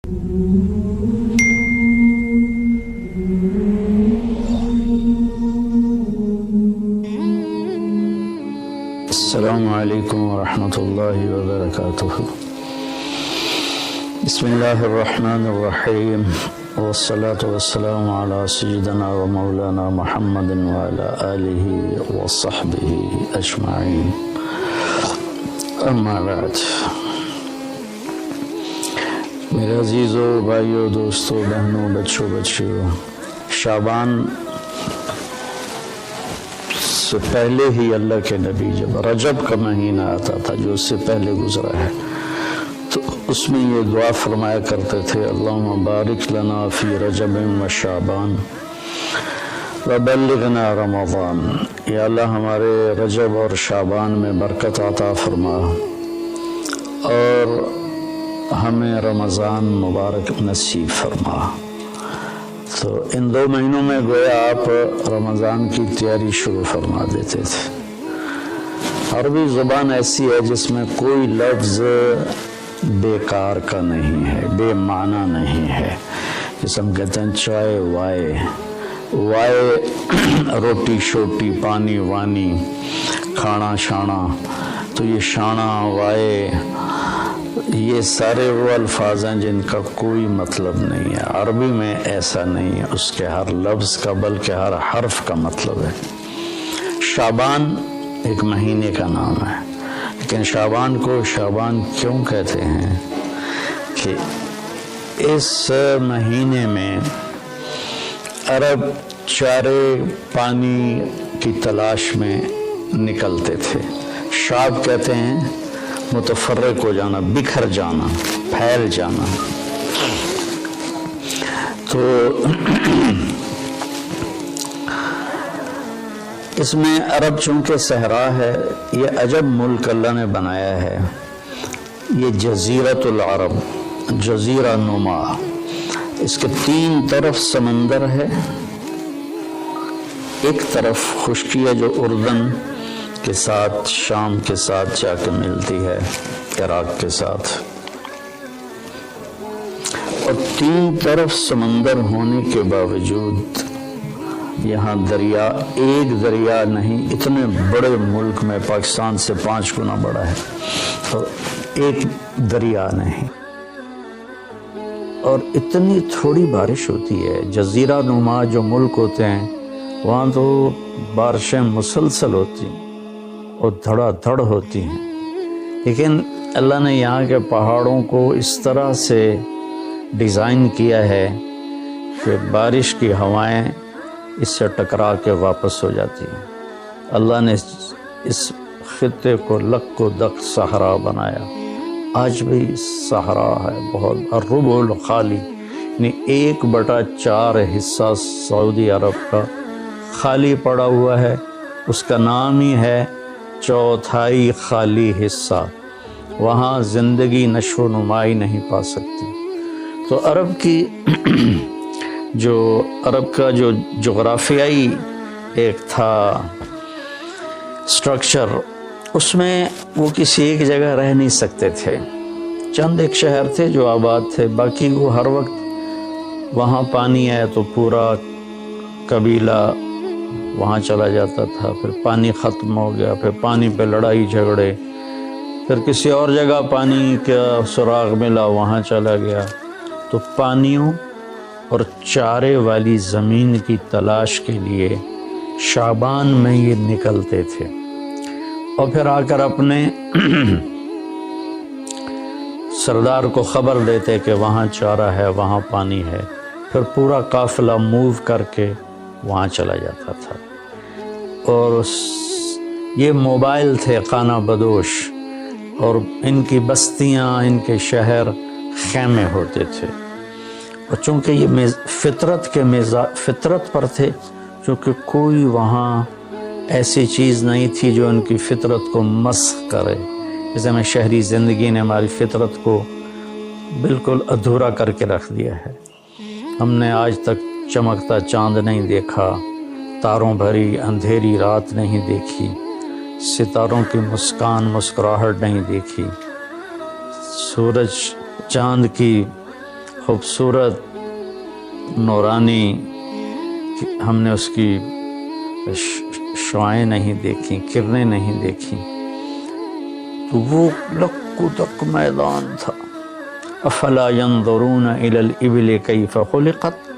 السلام علیکم ورحمۃ اللہ وبرکاتہ۔ بسم اللہ الرحمن الرحیم، والصلاة والسلام علی سیدنا و مولانا محمد وعلی آلہ وصحبہ اجمعین، اما بعد۔ میرے عزیزوں، بھائیوں، دوستوں، بہنوں، بچوں، بچیوں، شعبان سے پہلے ہی اللہ کے نبی جب رجب کا مہینہ آتا تھا جو اس سے پہلے گزرا ہے، تو اس میں یہ دعا فرمایا کرتے تھے، اللہم بارک لنا فی رجب و شعبان وبلغنا رمضان۔ یا اللہ ہمارے رجب اور شعبان میں برکت عطا فرما اور ہمیں رمضان مبارک نصیب فرما۔ تو ان 2 مہینوں میں گویا آپ رمضان کی تیاری شروع فرما دیتے تھے۔ عربی زبان ایسی ہے جس میں کوئی لفظ بیکار کا نہیں ہے، بے معنی نہیں ہے۔ جس ہم کہتے ہیں چائے وائے روٹی شوٹی، پانی وانی، کھانا شانا، تو یہ شانا وائے یہ سارے وہ الفاظ ہیں جن کا کوئی مطلب نہیں ہے۔ عربی میں ایسا نہیں ہے اس کے ہر لفظ کا، بلکہ ہر حرف کا مطلب ہے۔ شعبان ایک مہینے کا نام ہے، لیکن شعبان کو شعبان کیوں کہتے ہیں کہ اس مہینے میں عرب چارے پانی کی تلاش میں نکلتے تھے۔ شعب کہتے ہیں متفرق ہو جانا، بکھر جانا، پھیل جانا۔ تو اس میں عرب چونکہ صحرا ہے، یہ عجب ملک اللہ نے بنایا ہے۔ یہ جزیرۃ العرب، جزیرہ نما، اس کے 3 طرف سمندر ہے۔ ایک طرف خشکی ہے جو اردن کے ساتھ، شام کے ساتھ جا کے ملتی ہے، عراق کے ساتھ، اور 3 طرف سمندر ہونے کے باوجود یہاں دریا، ایک دریا نہیں، اتنے بڑے ملک میں پاکستان سے 5 گنا بڑا ہے، اور ایک دریا نہیں، اور اتنی تھوڑی بارش ہوتی ہے۔ جزیرہ نما جو ملک ہوتے ہیں وہاں تو بارشیں مسلسل ہوتی ہیں اور دھڑا دھڑ ہوتی ہیں، لیکن اللہ نے یہاں کے پہاڑوں کو اس طرح سے ڈیزائن کیا ہے کہ بارش کی ہوائیں اس سے ٹکرا کے واپس ہو جاتی ہیں۔ اللہ نے اس خطے کو لک و دک صحرا بنایا۔ آج بھی صحرا ہے بہت، الربع الخالی، یعنی 1/4 حصہ سعودی عرب کا خالی پڑا ہوا ہے۔ اس کا نام ہی ہے چوتھائی خالی حصہ۔ وہاں زندگی نشو و نمائی نہیں پا سکتی۔ تو عرب کا جو جغرافیائی ایک تھا سٹرکچر، اس میں وہ کسی ایک جگہ رہ نہیں سکتے تھے۔ چند ایک شہر تھے جو آباد تھے، باقی وہ ہر وقت وہاں پانی ہے تو پورا قبیلہ وہاں چلا جاتا تھا، پھر پانی ختم ہو گیا، پھر پانی پہ لڑائی جھگڑے، پھر کسی اور جگہ پانی کا سراغ ملا وہاں چلا گیا۔ تو پانیوں اور چارے والی زمین کی تلاش کے لیے شعبان میں یہ نکلتے تھے، اور پھر آ کر اپنے سردار کو خبر دیتے کہ وہاں چارہ ہے، وہاں پانی ہے، پھر پورا قافلہ موو کر کے وہاں چلا جاتا تھا۔ اور یہ موبائل تھے خانہ بدوش، اور ان کی بستیاں، ان کے شہر خیمے ہوتے تھے۔ اور چونکہ یہ فطرت پر تھے، چونکہ کوئی وہاں ایسی چیز نہیں تھی جو ان کی فطرت کو مسخ کرے۔ جیسے ہمیں شہری زندگی نے ہماری فطرت کو بالکل ادھورا کر کے رکھ دیا ہے۔ ہم نے آج تک چمکتا چاند نہیں دیکھا، تاروں بھری اندھیری رات نہیں دیکھی، ستاروں کی مسکراہٹ نہیں دیکھی، سورج چاند کی خوبصورت نورانی ہم نے اس کی شعائیں نہیں دیکھیں، کرنیں نہیں دیکھیں، تو وہ لکو تک میدان تھا۔ افلا ينظرون الى الابل کیف خلقت،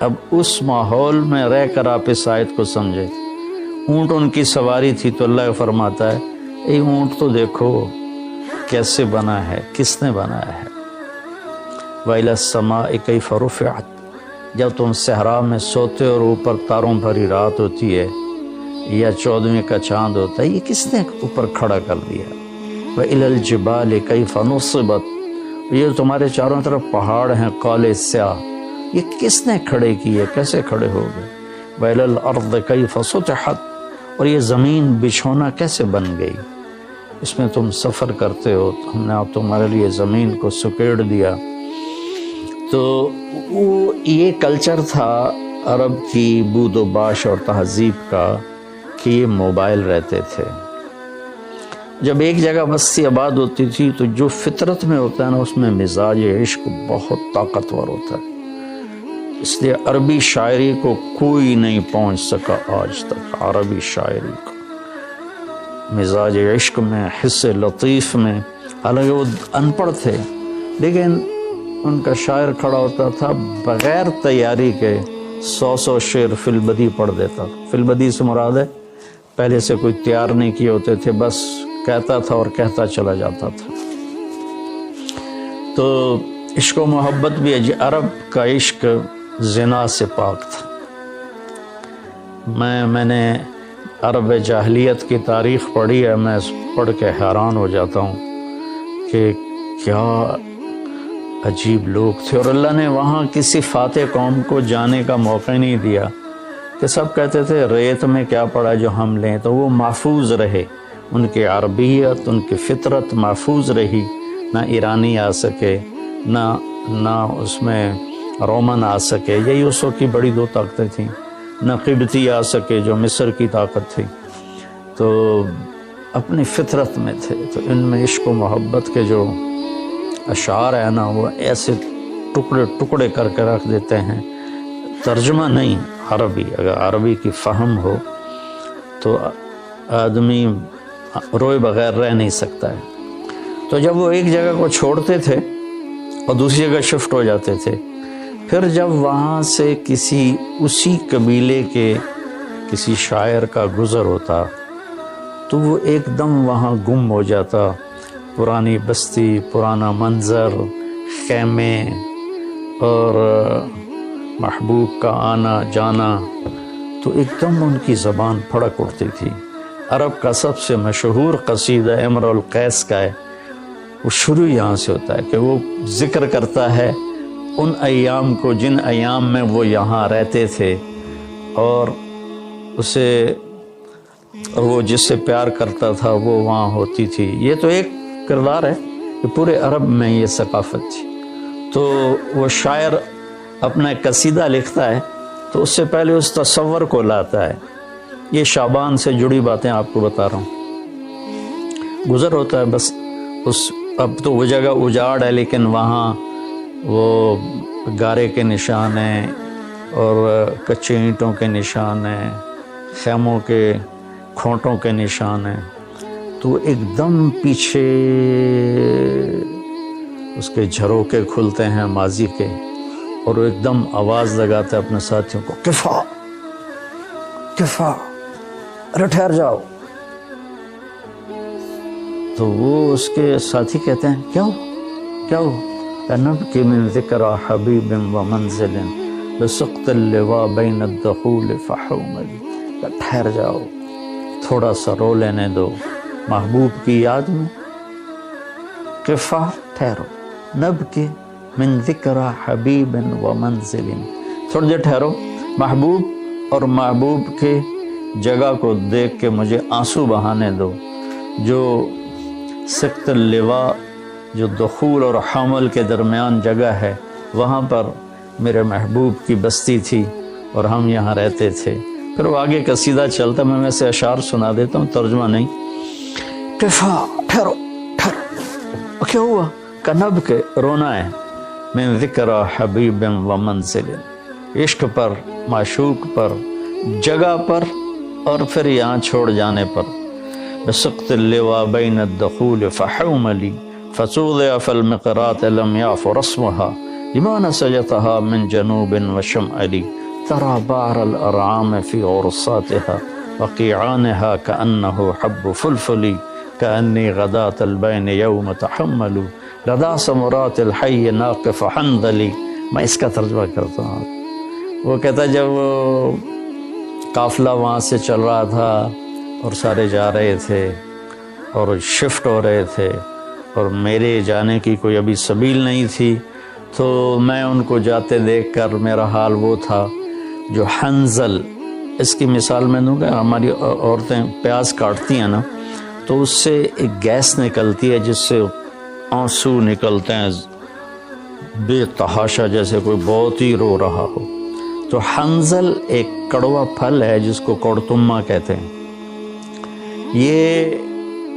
اب اس ماحول میں رہ کر آپ اس آیت کو سمجھے۔ اونٹ ان کی سواری تھی تو اللہ فرماتا ہے اے اونٹ تو دیکھو کیسے بنا ہے، کس نے بنایا ہے۔ وَإِلَى السَّمَاءِ كَيْفَ رُفِعَتْ، جب تم صحرا میں سوتے اور اوپر تاروں بھری رات ہوتی ہے یا 14ویں کا چاند ہوتا ہے، یہ کس نے اوپر کھڑا کر دیا؟ وَإِلَى الْجِبَالِ كَيْفَ نُصِبَتْ، یہ تمہارے چاروں طرف پہاڑ ہیں کالے سیاہ، یہ کس نے کھڑے کیے، کیسے کھڑے ہو گئے؟ وَإِلَى الْأَرْضِ كَيْفَ سُطِحَتْ، اور یہ زمین بچھونا کیسے بن گئی؟ اس میں تم سفر کرتے ہو تو ہم نے آپ تمہارے لیے زمین کو سکیڑ دیا۔ تو وہ یہ کلچر تھا عرب کی بود و باش اور تہذیب کا کہ یہ موبائل رہتے تھے۔ جب ایک جگہ بستی آباد ہوتی تھی تو جو فطرت میں ہوتا ہے نا، اس میں مزاج عشق بہت طاقتور ہوتا ہے۔ اس لیے عربی شاعری کو کوئی نہیں پہنچ سکا آج تک، عربی شاعری کو مزاج عشق میں، حس لطیف میں، حالانکہ وہ ان پڑھ تھے لیکن ان کا شاعر کھڑا ہوتا تھا بغیر تیاری کے 100 شعر فی البدی پڑھ دیتا۔ فی البدی سے مراد ہے پہلے سے کوئی تیار نہیں کیے ہوتے تھے، بس کہتا تھا اور کہتا چلا جاتا تھا۔ تو عشق و محبت بھی عرب کا عشق زنا سے پاک تھا۔ میں نے عرب جاہلیت کی تاریخ پڑھی ہے، میں پڑھ کے حیران ہو جاتا ہوں کہ کیا عجیب لوگ تھے، اور اللہ نے وہاں کسی فاتح قوم کو جانے کا موقع نہیں دیا کہ سب کہتے تھے ریت میں کیا پڑا جو ہم لیں، تو وہ محفوظ رہے، ان کی عربیت، ان کی فطرت محفوظ رہی، نہ ایرانی آ سکے، نہ اس میں رومن آ سکے، یہی اس وقت کی بڑی دو طاقتیں تھیں، نہ قبطی آ سکے جو مصر کی طاقت تھی، تو اپنی فطرت میں تھے۔ تو ان میں عشق و محبت کے جو اشعار ہیں نا، وہ ایسے ٹکڑے ٹکڑے کر کے رکھ دیتے ہیں، ترجمہ نہیں، عربی، اگر عربی کی فہم ہو تو آدمی روئے بغیر رہ نہیں سکتا ہے۔ تو جب وہ ایک جگہ کو چھوڑتے تھے اور دوسری جگہ شفٹ ہو جاتے تھے، پھر جب وہاں سے اسی قبیلے کے کسی شاعر کا گزر ہوتا تو وہ ایک دم وہاں گم ہو جاتا، پرانی بستی، پرانا منظر، خیمے اور محبوب کا آنا جانا، تو ایک دم ان کی زبان پھڑک اٹھتی تھی۔ عرب کا سب سے مشہور قصیدہ امرؤ القیس کا ہے، وہ شروع یہاں سے ہوتا ہے کہ وہ ذکر کرتا ہے ان ایام کو جن ایام میں وہ یہاں رہتے تھے، اور وہ جس سے پیار کرتا تھا وہ وہاں ہوتی تھی۔ یہ تو ایک کردار ہے کہ پورے عرب میں یہ ثقافت تھی۔ تو وہ شاعر اپنا ایک قصیدہ لکھتا ہے تو اس سے پہلے اس تصور کو لاتا ہے۔ یہ شعبان سے جڑی باتیں آپ کو بتا رہا ہوں۔ گزر ہوتا ہے بس، اب تو وہ جگہ اجاڑ ہے لیکن وہاں وہ گارے کے نشان ہیں اور کچے اینٹوں کے نشان ہیں، خیموں کے کھونٹوں کے نشان ہیں۔ تو ایک دم پیچھے اس کے جھروکے کھلتے ہیں ماضی کے، اور وہ ایک دم آواز لگاتا ہے اپنے ساتھیوں کو، کفا کفا، ارے ٹھہر جاؤ۔ تو وہ اس کے ساتھی کہتے ہیں کیا ہو؟ نبکی من ذکر حبیب و منزل بسقط اللواء بین الدخول فحومل، ٹھہر جاؤ، تھوڑا سا رو لینے دو محبوب کی یاد میں، کفا، ٹھہرو، نبکی من ذکر حبیب و منزل، تھوڑی دیر ٹھہرو، محبوب اور محبوب کے جگہ کو دیکھ کے مجھے آنسو بہانے دو۔ جو سقط اللواء، جو دخول اور حمل کے درمیان جگہ ہے، وہاں پر میرے محبوب کی بستی تھی اور ہم یہاں رہتے تھے۔ پھر وہ آگے قصیدہ چلتا، میں ویسے اشعار سنا دیتا ہوں، ترجمہ نہیں۔ کفا، ٹھہرو، کیا ہوا؟ کنب کے رونا ہے، من ذکر حبیب و منزل، عشق پر، معشوق پر، جگہ پر اور پھر یہاں چھوڑ جانے پر. بسقط اللواء بین الدخول فحوملی فسوضع فی المقرات لم یعف رسمها لما نسجتها من جنوب وشمالی ترى بعر الارعام في غرصاتها وقيعانها كأنه حب فلفل كأني غداة البين يوم تحمل لدى سمرات الحي ناقف حنظلي. میں اس کا ترجمہ کرتا ہوں. وہ کہتا جب وہ قافلہ وہاں سے چل رہا تھا اور سارے جا رہے تھے اور شفٹ ہو رہے تھے اور میرے جانے کی کوئی ابھی سبیل نہیں تھی، تو میں ان کو جاتے دیکھ کر میرا حال وہ تھا جو حنظل، اس کی مثال میں دوں گا. ہماری عورتیں پیاز کاٹتی ہیں نا تو اس سے ایک گیس نکلتی ہے جس سے آنسو نکلتے ہیں بے تحاشا، جیسے کوئی بہت ہی رو رہا ہو. تو حنظل ایک کڑوا پھل ہے جس کو کڑتما کہتے ہیں. یہ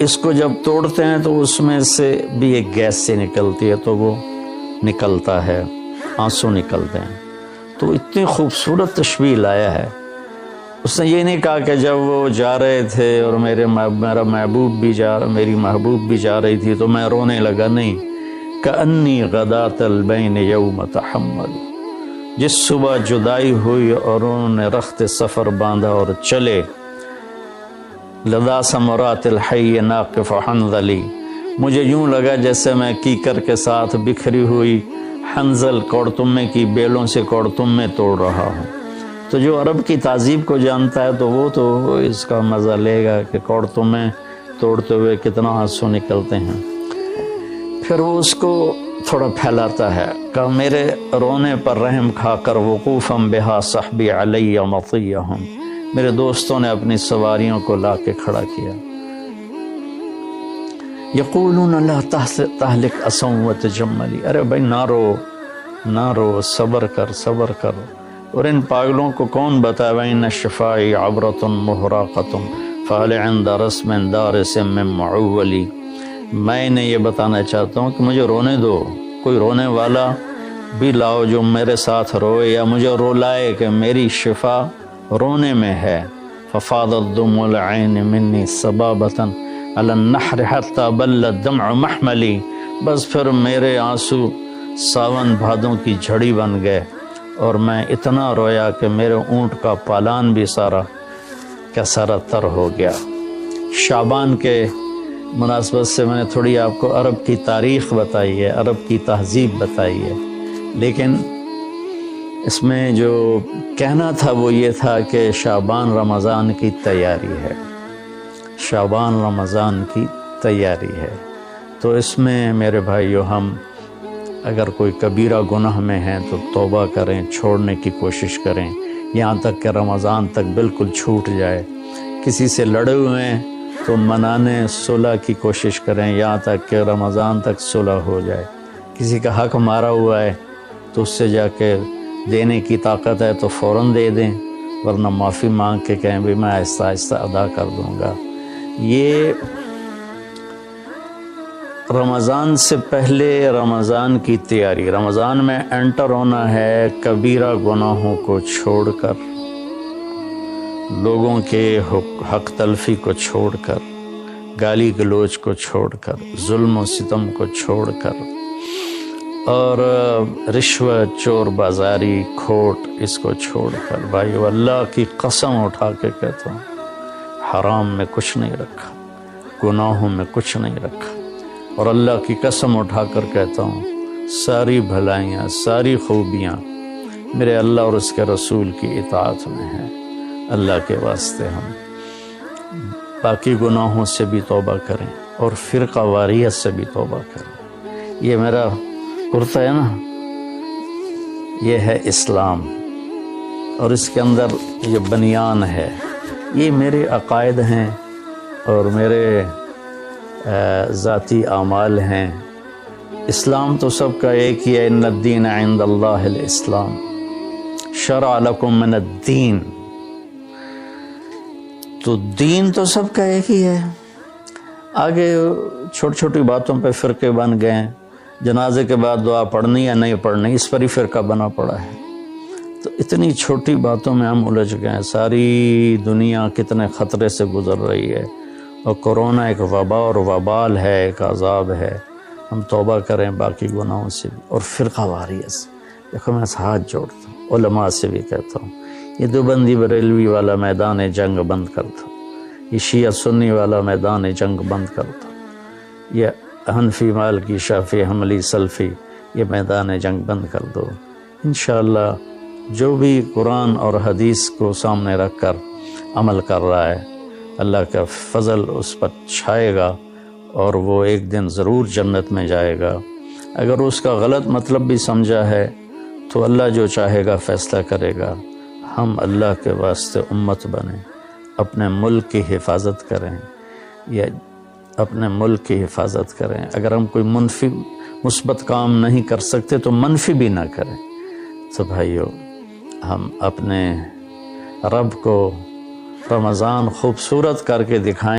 اس کو جب توڑتے ہیں تو اس میں سے بھی ایک گیس سے نکلتی ہے تو وہ نکلتا ہے، آنسو نکلتے ہیں. تو اتنی خوبصورت تشبیہ لایا ہے. اس نے یہ نہیں کہا کہ جب وہ جا رہے تھے اور میرا محبوب بھی میری محبوب بھی جا رہی تھی تو میں رونے لگا. نہیں، کأنی غداۃ البین یوم تحمل، جس صبح جدائی ہوئی اور انہوں نے رخت سفر باندھا اور چلے. لدا ثمرات الحی ناقف حنظلی، مجھے یوں لگا جیسے میں کیکر کے ساتھ بکھری ہوئی حنظل کوڑتمے کی بیلوں سے کوڑتمے توڑ رہا ہوں. تو جو عرب کی تہذیب کو جانتا ہے تو وہ تو اس کا مزہ لے گا کہ کوڑتمے توڑتے ہوئے کتنا آنسو نکلتے ہیں. پھر وہ اس کو تھوڑا پھیلاتا ہے کہ میرے رونے پر رحم کھا کر وقوفاً بہا صحبی علی مطیہم، میرے دوستوں نے اپنی سواریوں کو لا کے کھڑا کیا. یقولون لا تہلک اسوں وتجملی، ارے بھائی نہ رو، صبر کر. اور ان پاگلوں کو کون بتائے وَإِنَّ الشِّفَاءِ عَبْرَةٌ مُحْرَقَةٌ فَهَلْ عِنْدَ رَسْمٍ دَارِسٍ مِّن مَّعُوَّلِ. میں انہیں یہ بتانا چاہتا ہوں کہ مجھے رونے دو، کوئی رونے والا بھی لاؤ جو میرے ساتھ روئے یا مجھے رولائے کہ میری شفا رونے میں ہے. فَفَاضَتْ دُمُوعُ الْعَيْنِ مِنِّي صَبَابَةً عَلَى النَّحْرِ حَتَّى بَلَّ الدَّمْعُ مَحْمَلِي، بس پھر میرے آنسو ساون بھادوں کی جھڑی بن گئے اور میں اتنا رویا کہ میرے اونٹ کا پالان بھی سارا تر ہو گیا. شعبان کے مناسبت سے میں نے تھوڑی آپ کو عرب کی تاریخ بتائی ہے، عرب کی تہذیب بتائی ہے، لیکن اس میں جو کہنا تھا وہ یہ تھا کہ شعبان رمضان کی تیاری ہے، شعبان رمضان کی تیاری ہے. تو اس میں میرے بھائیو ہم اگر کوئی کبیرہ گناہ میں ہیں تو توبہ کریں، چھوڑنے کی کوشش کریں یہاں تک کہ رمضان تک بالکل چھوٹ جائے. کسی سے لڑے ہوئے ہیں تو منانے صلح کی کوشش کریں یہاں تک کہ رمضان تک صلح ہو جائے. کسی کا حق مارا ہوا ہے تو اس سے جا کے دینے کی طاقت ہے تو فوراً دے دیں، ورنہ معافی مانگ کے کہیں بھی میں آہستہ آہستہ ادا کر دوں گا. یہ رمضان سے پہلے رمضان کی تیاری، رمضان میں انٹر ہونا ہے کبیرہ گناہوں کو چھوڑ کر، لوگوں کے حق تلفی کو چھوڑ کر، گالی گلوچ کو چھوڑ کر، ظلم و ستم کو چھوڑ کر، اور رشوت، چور بازاری، کھوٹ، اس کو چھوڑ کر. بھائیو اللہ کی قسم اٹھا کے کہتا ہوں حرام میں کچھ نہیں رکھا، گناہوں میں کچھ نہیں رکھا. اور اللہ کی قسم اٹھا کر کہتا ہوں ساری بھلائیاں، ساری خوبیاں میرے اللہ اور اس کے رسول کی اطاعت میں ہیں. اللہ کے واسطے ہم باقی گناہوں سے بھی توبہ کریں اور فرقہ واریت سے بھی توبہ کریں. یہ میرا کرتا ہے نا، یہ ہے اسلام اور اس کے اندر یہ بنیان ہے، یہ میرے عقائد ہیں اور میرے ذاتی اعمال ہیں. اسلام تو سب کا ایک ہی ہے، ان الدین عند اللہ الاسلام، شرع لکم من الدین. تو دین تو سب کا ایک ہی ہے. آگے چھوٹی چھوٹی باتوں پہ فرقے بن گئے ہیں. جنازے کے بعد دعا پڑھنی یا نہیں پڑھنی، اس پر ہی فرقہ بنا پڑا ہے۔ تو اتنی چھوٹی باتوں میں ہم الجھ گئے ہیں۔ ساری دنیا کتنے خطرے سے گزر رہی ہے، اور کرونا ایک وبا اور وبال ہے، ایک عذاب ہے۔ ہم توبہ کریں باقی گناہوں سے بھی، اور فرقہ واریت سے۔ دیکھو میں ہاتھ جوڑتا ہوں، علماء سے بھی کہتا ہوں، یہ دیوبندی بریلوی والا میدان جنگ بند کر دو، یہ شیعہ سنی والا میدان جنگ بند کر دو، یہ حنفی مالکی شافعی حنبلی سلفی یہ میدان جنگ بند کر دو۔ انشاءاللہ جو بھی قرآن اور حدیث کو سامنے رکھ کر عمل کر رہا ہے، اللہ کا فضل اس پر چھائے گا، اور وہ ایک دن ضرور جنت میں جائے گا۔ اگر اس کا غلط مطلب بھی سمجھا ہے تو اللہ جو چاہے گا فیصلہ کرے گا۔ ہم اللہ کے واسطے امت بنیں، اپنے ملک کی حفاظت کریں، یا اپنے ملک کی حفاظت کریں۔ اگر ہم کوئی منفی مثبت کام نہیں کر سکتے تو منفی بھی نہ کریں۔ تو بھائیو، ہم اپنے رب کو رمضان خوبصورت کر کے دکھائیں۔